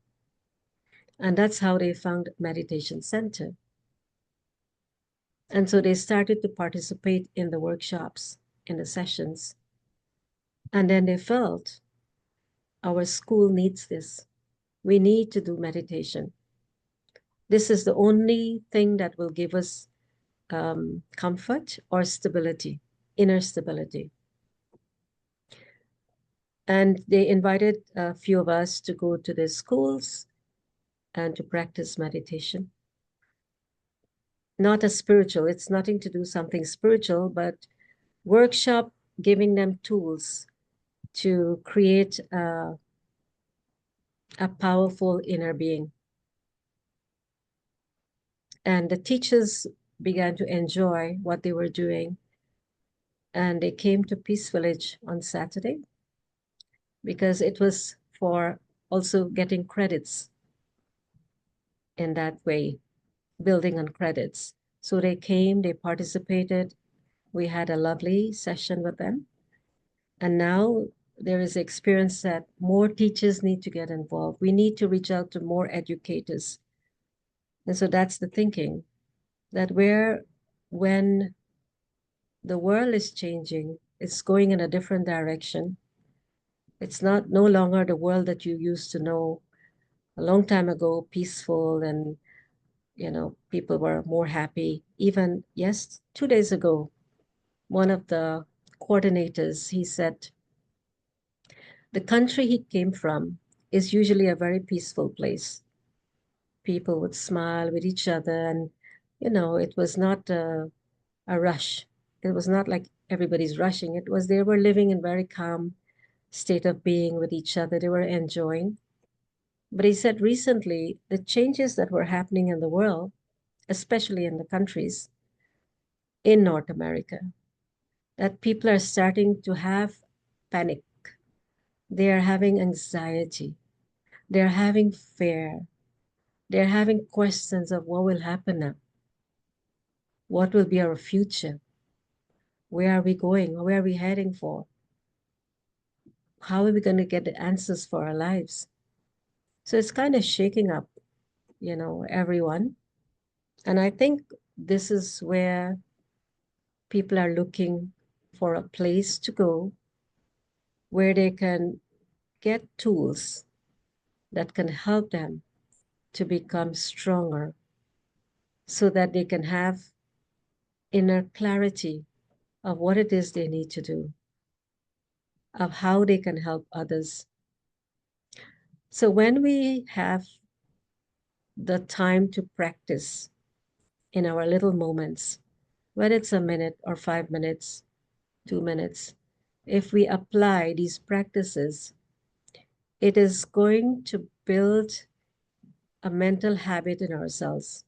And that's how they found Meditation Center. And so they started to participate in the workshops, in the sessions. And then they felt, our school needs this. We need to do meditation. This is the only thing that will give us comfort or stability, inner stability. And they invited a few of us to go to the schools and to practice meditation. Not as spiritual, it's nothing to do something spiritual, but workshop giving them tools to create a powerful inner being. And the teachers began to enjoy what they were doing. And they came to Peace Village on Saturday because it was for also getting credits in that way, building on credits. So they came, they participated. We had a lovely session with them. And now there is experience that more teachers need to get involved. We need to reach out to more educators. And so that's the thinking, that when the world is changing, it's going in a different direction. It's no longer the world that you used to know a long time ago, peaceful, and people were more happy. Even 2 days ago, one of the coordinators, he said the country he came from is usually a very peaceful place. People would smile with each other, and it was not a rush. It was not like everybody's rushing. It was they were living in very calm state of being with each other. They were enjoying. But he said recently the changes that were happening in the world, especially in the countries in North America, that people are starting to have panic. They are having anxiety. They're having fear. They're having questions of what will happen now. What will be our future? Where are we going? Where are we heading for? How are we going to get the answers for our lives? So it's kind of shaking up, everyone. And I think this is where people are looking for a place to go where they can get tools that can help them to become stronger so that they can have inner clarity of what it is they need to do, of how they can help others. So when we have the time to practice in our little moments, whether it's a minute or 5 minutes, 2 minutes, if we apply these practices, it is going to build a mental habit in ourselves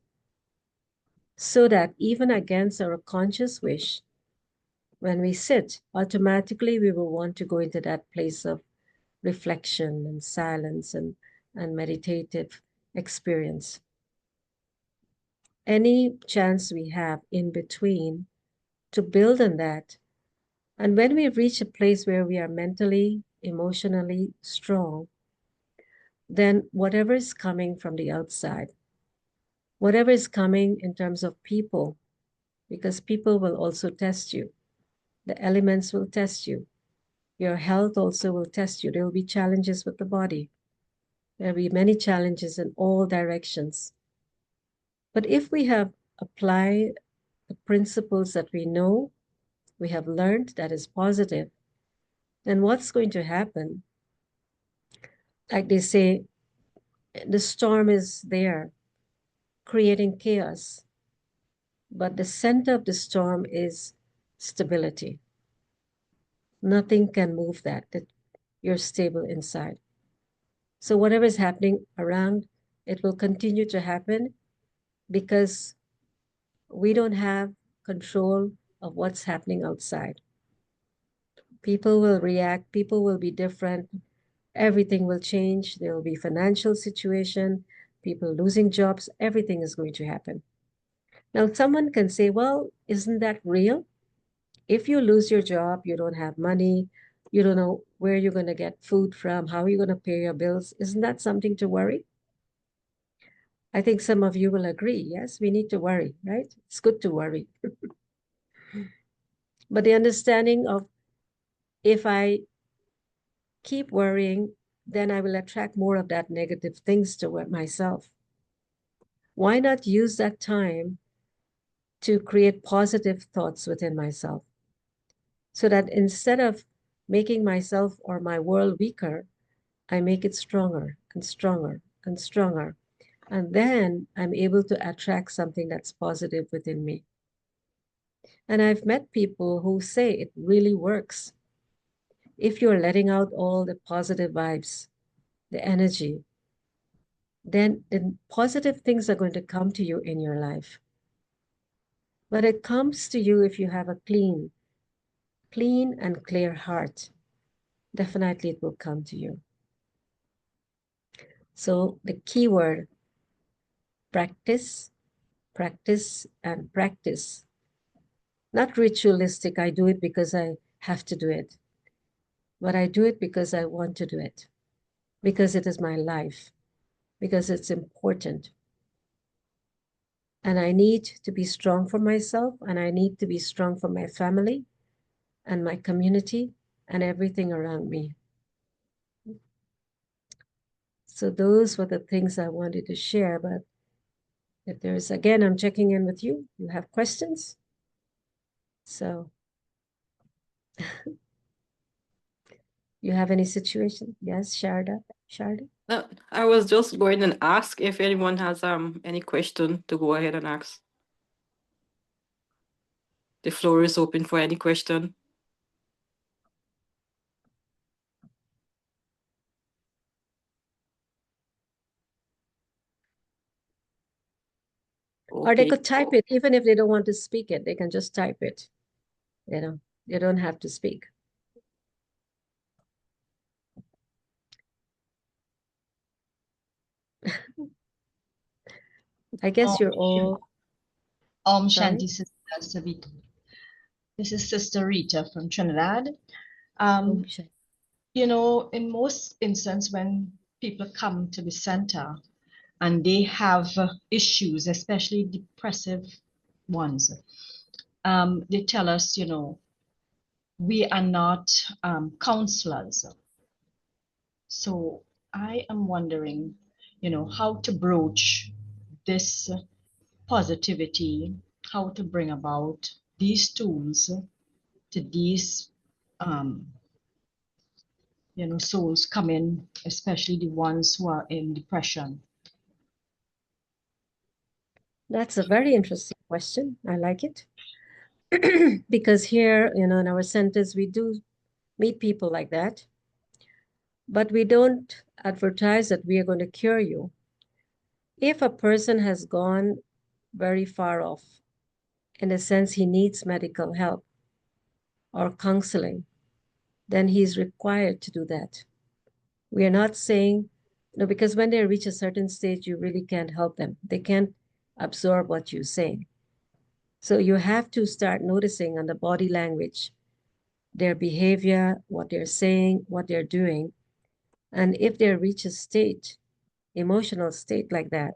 so that even against our conscious wish, when we sit, automatically we will want to go into that place of reflection and silence and meditative experience. Any chance we have in between to build on that. And when we reach a place where we are mentally, emotionally strong, then whatever is coming from the outside, whatever is coming in terms of people, because people will also test you, the elements will test you, your health also will test you. There will be challenges with the body. There will be many challenges in all directions. But if we have applied the principles that we know, we have learned that is positive, then what's going to happen? Like they say, the storm is there, creating chaos. But the center of the storm is stability. Nothing can move that you're stable inside. So whatever is happening around, it will continue to happen because we don't have control of what's happening outside. People will react, people will be different, everything will change. There will be financial situation, people losing jobs, everything is going to happen. Now, someone can say, well, isn't that real? If you lose your job, you don't have money, you don't know where you're going to get food from, how are you going to pay your bills? Isn't that something to worry? I think some of you will agree. Yes, we need to worry, right? It's good to worry. But the understanding of if I keep worrying, then I will attract more of that negative things to myself. Why not use that time to create positive thoughts within myself? So that instead of making myself or my world weaker, I make it stronger and stronger and stronger. And then I'm able to attract something that's positive within me. And I've met people who say it really works. If you're letting out all the positive vibes, the energy, then the positive things are going to come to you in your life. But it comes to you if you have a clean and clear heart. Definitely it will come to you. So the key word, practice, practice, and practice. Not ritualistic, I do it because I have to do it, but I do it because I want to do it, because it is my life, because it's important. And I need to be strong for myself, and I need to be strong for my family and my community and everything around me. So those were the things I wanted to share. But if there's, again, I'm checking in with you. You have questions? So you have any situation? Yes, Sharda? Sharda? No, I was just going to ask if anyone has any question to go ahead and ask. The floor is open for any question. Or they Okay. could type it, even if they don't want to speak it, they can just type it. You know, they don't have to speak. I guess you're all, sorry? Shanti Sister Savita. This is Sister Rita from Trinidad. Oh, sure. You know, in most instances, when people come to the center and they have issues, especially depressive ones, they tell us, you know, we are not counselors. So I am wondering, you know, how to broach this positivity, how to bring about these tools to these you know, souls come in, especially the ones who are in depression. That's a very interesting question. I like it. Because here, you know, in our centers, we do meet people like that, but we don't advertise that we are going to cure you. If a person has gone very far off, in a sense, he needs medical help or counseling, then he's required to do that. We are not saying, no, because when they reach a certain stage, you really can't help them. They can't absorb what you're saying. So you have to start noticing on the body language, their behavior, what they're saying, what they're doing. And if they reach a state, emotional state like that,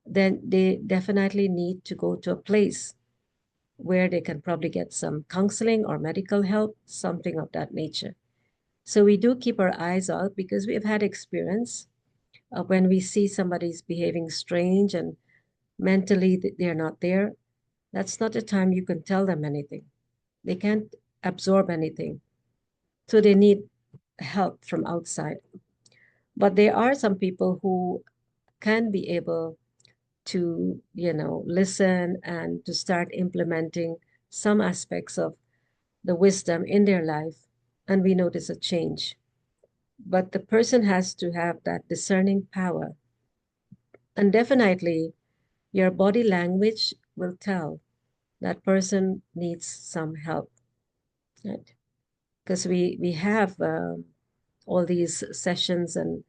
then they definitely need to go to a place where they can probably get some counseling or medical help, something of that nature. So we do keep our eyes out because we've had experience when we see somebody's behaving strange and mentally they're not there. That's not the time you can tell them anything. They can't absorb anything. So they need help from outside. But there are some people who can be able to, you know, listen and to start implementing some aspects of the wisdom in their life, and we notice a change. But the person has to have that discerning power. And definitely, your body language will tell that person needs some help, right? Because we have all these sessions, and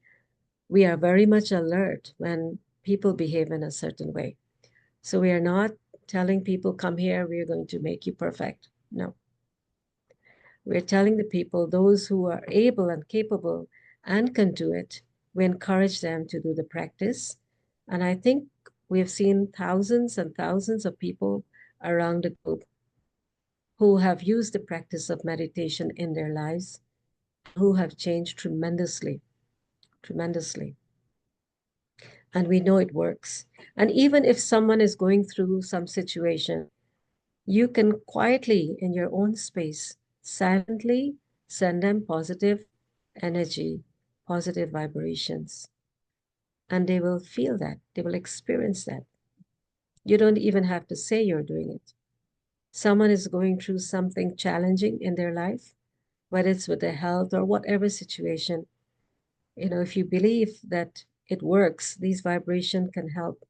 we are very much alert when people behave in a certain way. So we are not telling people, come here, we're going to make you perfect. No. We're telling the people, those who are able and capable and can do it, we encourage them to do the practice. And I think we have seen thousands and thousands of people around the globe who have used the practice of meditation in their lives, who have changed tremendously, tremendously. And we know it works. And even if someone is going through some situation, you can quietly, in your own space, silently send them positive energy, positive vibrations. And they will feel that, they will experience that. You don't even have to say you're doing it. someone is going through something challenging in their life, whether it's with their health or whatever situation, if you believe that it works, these vibration can help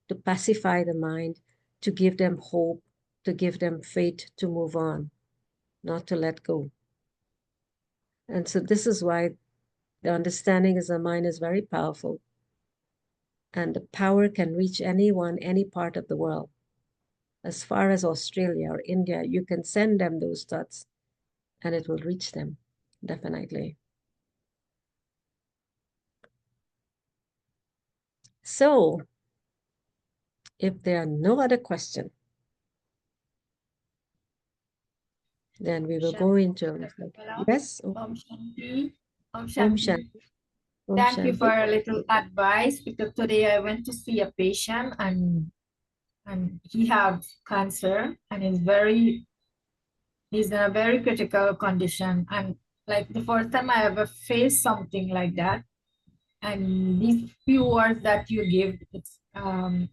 to pacify the mind, to give them hope, to give them faith to move on, not to let go. And so this is why the understanding as a mind is very powerful. And the power can reach anyone, any part of the world. As far as Australia or India, you can send them those thoughts and it will reach them, definitely. So, if there are no other questions, then we will go into, yes, Om Shanti. Om Om Shanti. Shanti. Om Thank you Shanti. for a little advice because today I went to see a patient and he have cancer and he's in a very critical condition, and like the first time I ever faced something like that, and these few words that you give,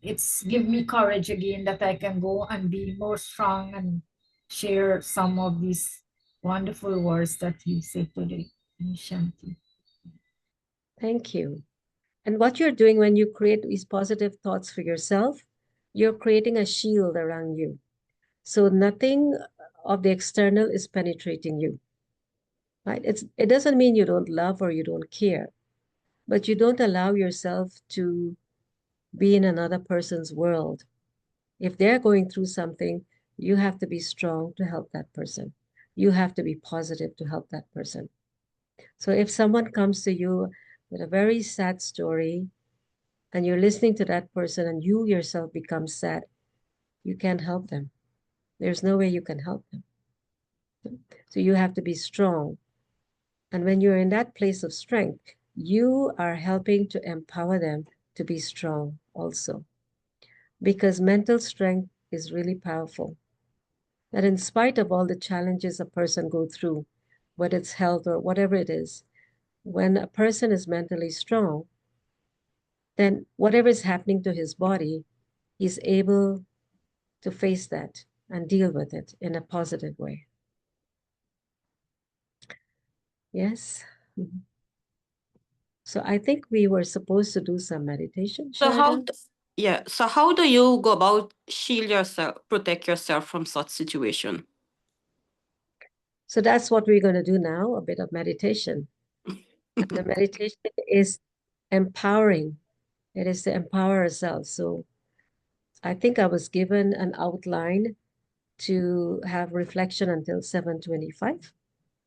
it's give me courage again that I can go and be more strong and share some of these wonderful words that you say today. Om Shanti. Thank you. And what you're doing when you create these positive thoughts for yourself, you're creating a shield around you. So nothing of the external is penetrating you, right? It doesn't mean you don't love or you don't care, but you don't allow yourself to be in another person's world. If they're going through something, you have to be strong to help that person. You have to be positive to help that person. So if someone comes to you with a very sad story and you're listening to that person and you yourself become sad, you can't help them. There's no way you can help them. So you have to be strong. And when you're in that place of strength, you are helping to empower them to be strong also. Because mental strength is really powerful. That in spite of all the challenges a person go through, whether it's health or whatever it is, when a person is mentally strong, then whatever is happening to his body, he's able to face that and deal with it in a positive way. Yes. Mhm. So I think we were supposed to do some meditation. So Sheridan? so how do you go about shield yourself, protect yourself from such situation? So that's what we're going to do now, a bit of meditation. And the meditation is empowering. It is to empower ourselves. So I think I was given an outline to have reflection until 7:25,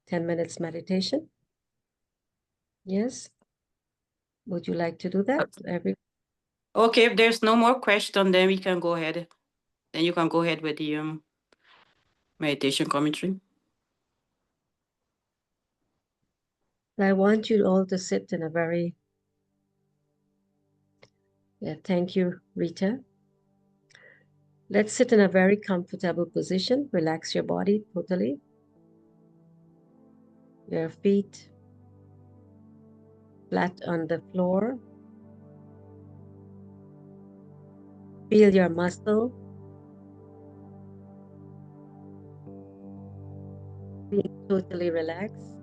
10 minutes meditation. Yes. Would you like to do that? Okay, if there's no more question, then we can go ahead. Then you can go ahead with the meditation commentary. I want you all to sit in a very, thank you, Rita. Let's sit in a very comfortable position. Relax your body totally. Your feet flat on the floor. Feel your muscle. Being totally relaxed.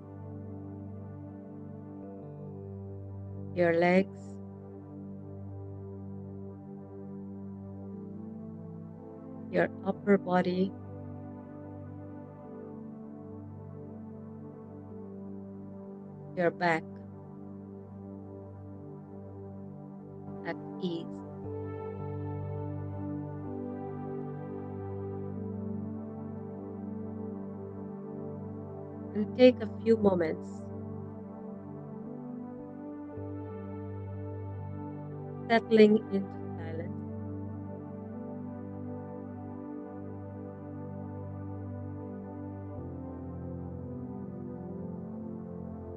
Your legs. Your upper body. Your back. At ease. And take a few moments settling into silence.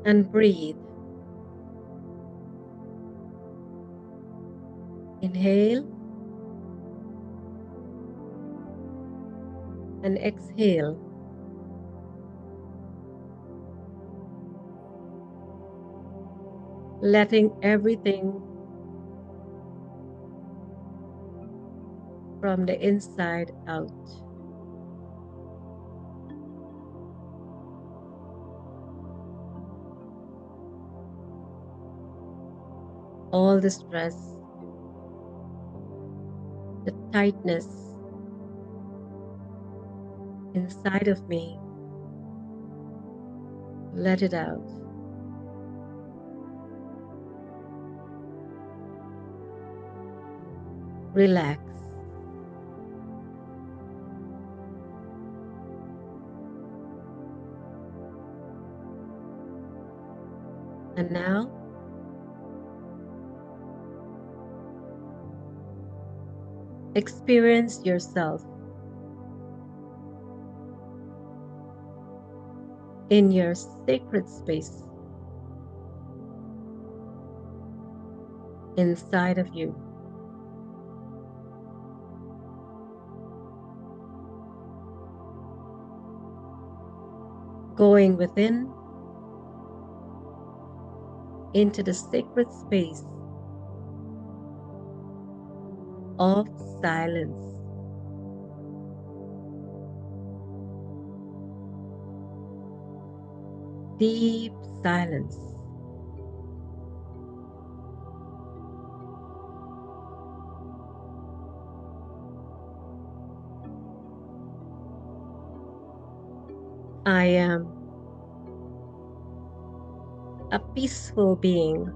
And breathe. Inhale and exhale. Letting everything from the inside out. all the stress, the tightness inside of me. Let it out. Relax. And now, experience yourself in your sacred space inside of you. Going within into the sacred space of silence. Deep silence. I am a peaceful being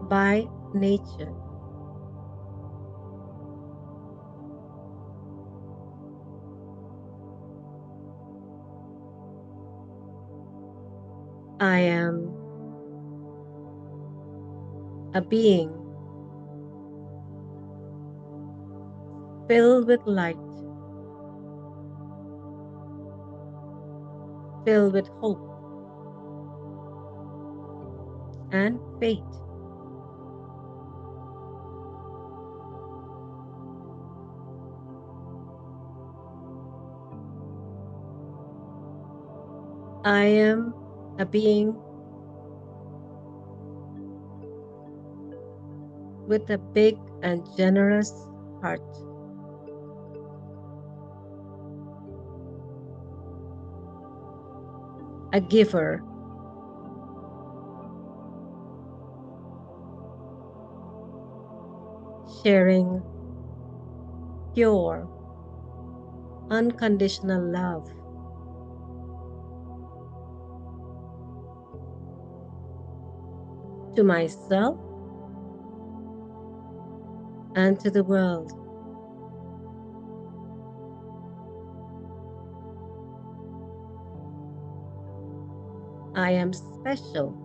by nature. I am a being filled with light, filled with hope and faith. I am a being with a big and generous heart. A giver. Sharing pure, unconditional love. To myself and to the world. I am special.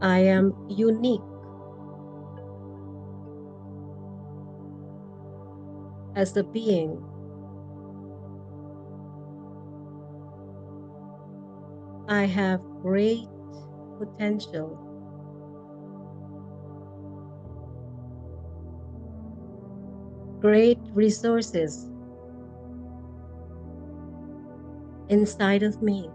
I am unique as a being. I have great potential. Great resources inside of me.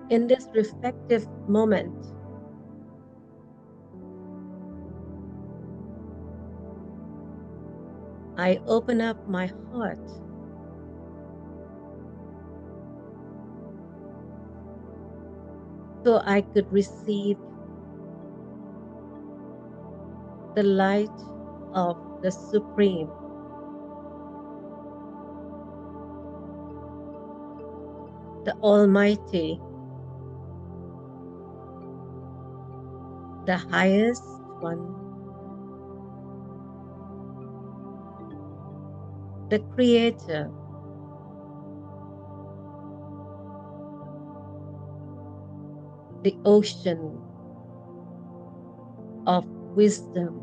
In this reflective moment, I open up my heart so I could receive the light of the Supreme. The Almighty, the highest one, the Creator, the ocean of wisdom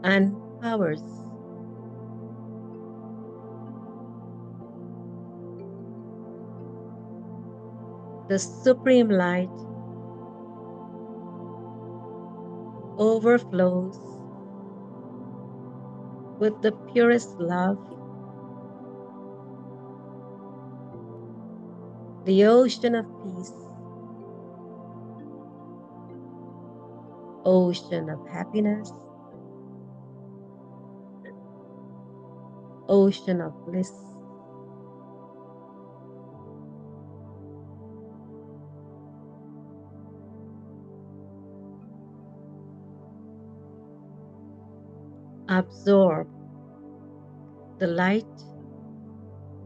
and powers. The Supreme Light overflows with the purest love. The ocean of peace ocean of happiness, ocean of bliss. Absorb the light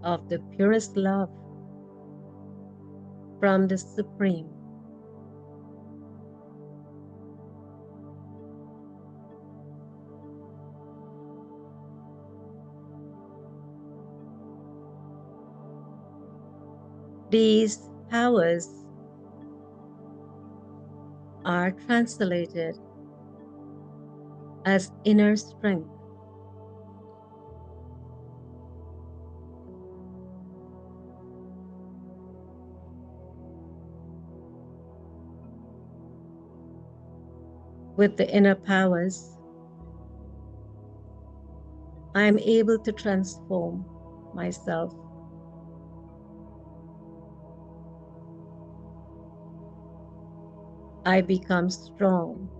of the purest love from the Supreme. These powers are translated as inner strength. With the inner powers, I am able to transform myself. I become strong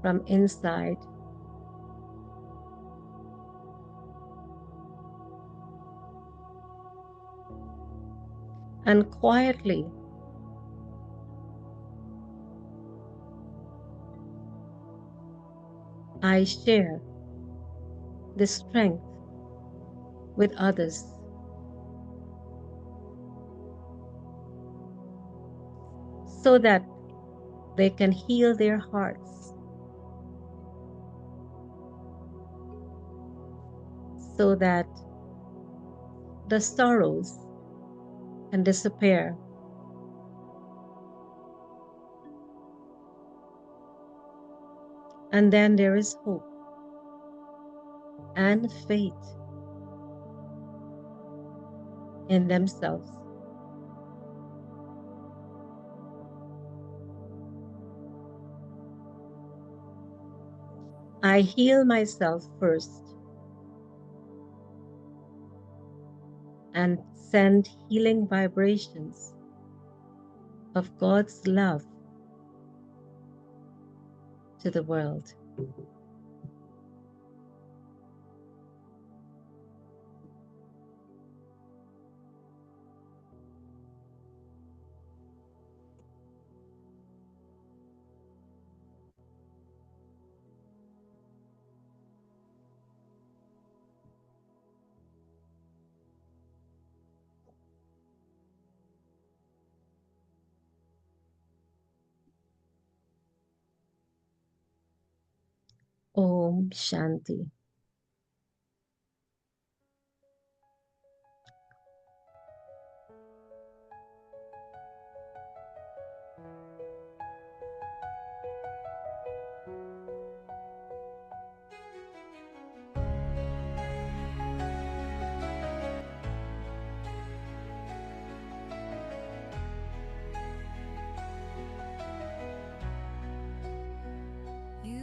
from inside. And quietly, I share the strength with others. So that they can heal their hearts, so that the sorrows can disappear. And then there is hope and faith in themselves. I heal myself first and send healing vibrations of God's love to the world. Om Shanti.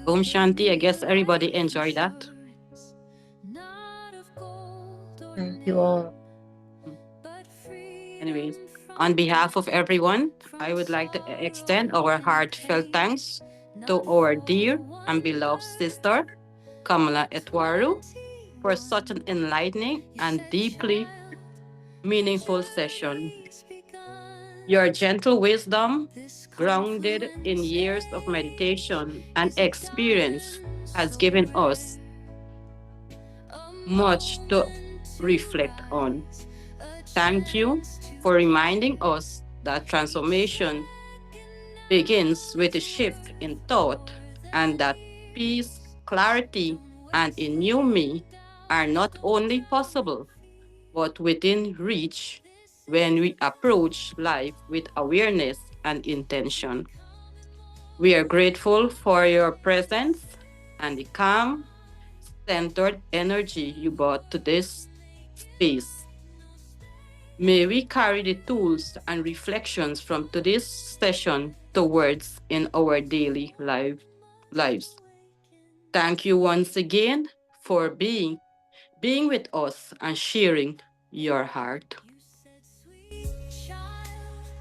Om Shanti. I guess everybody enjoyed that. Thank you all. Anyways, on behalf of everyone, I would like to extend our heartfelt thanks to our dear and beloved sister, Kamala Etwaru, for such an enlightening and deeply meaningful session. Your gentle wisdom, grounded in years of meditation and experience, has given us much to reflect on. Thank you for reminding us that transformation begins with a shift in thought, and that peace, clarity, and a new me are not only possible, but within reach when we approach life with awareness and intention. We are grateful for your presence and the calm, centered energy you brought to this space. May we carry the tools and reflections from today's session towards in our daily lives. Thank you once again for being with us and sharing your heart.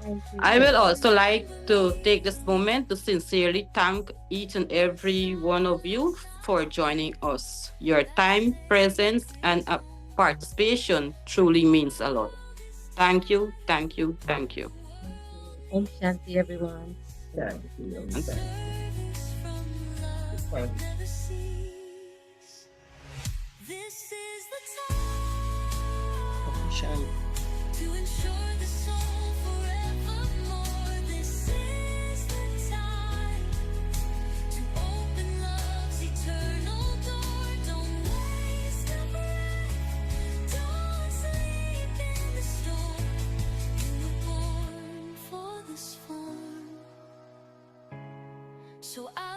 Thank you. I will also like to take this moment to sincerely thank each and every one of you for joining us. Your time, presence, and participation truly means a lot. Thank you, thank you, thank you. Om Shanti, everyone. Thank you. And Service from love Thank you. never cease. This is the time to ensure the soul forevermore. This is the time to open love's eternal door. Don't waste a breath. Don't sleep in the storm. You were born for this form. So I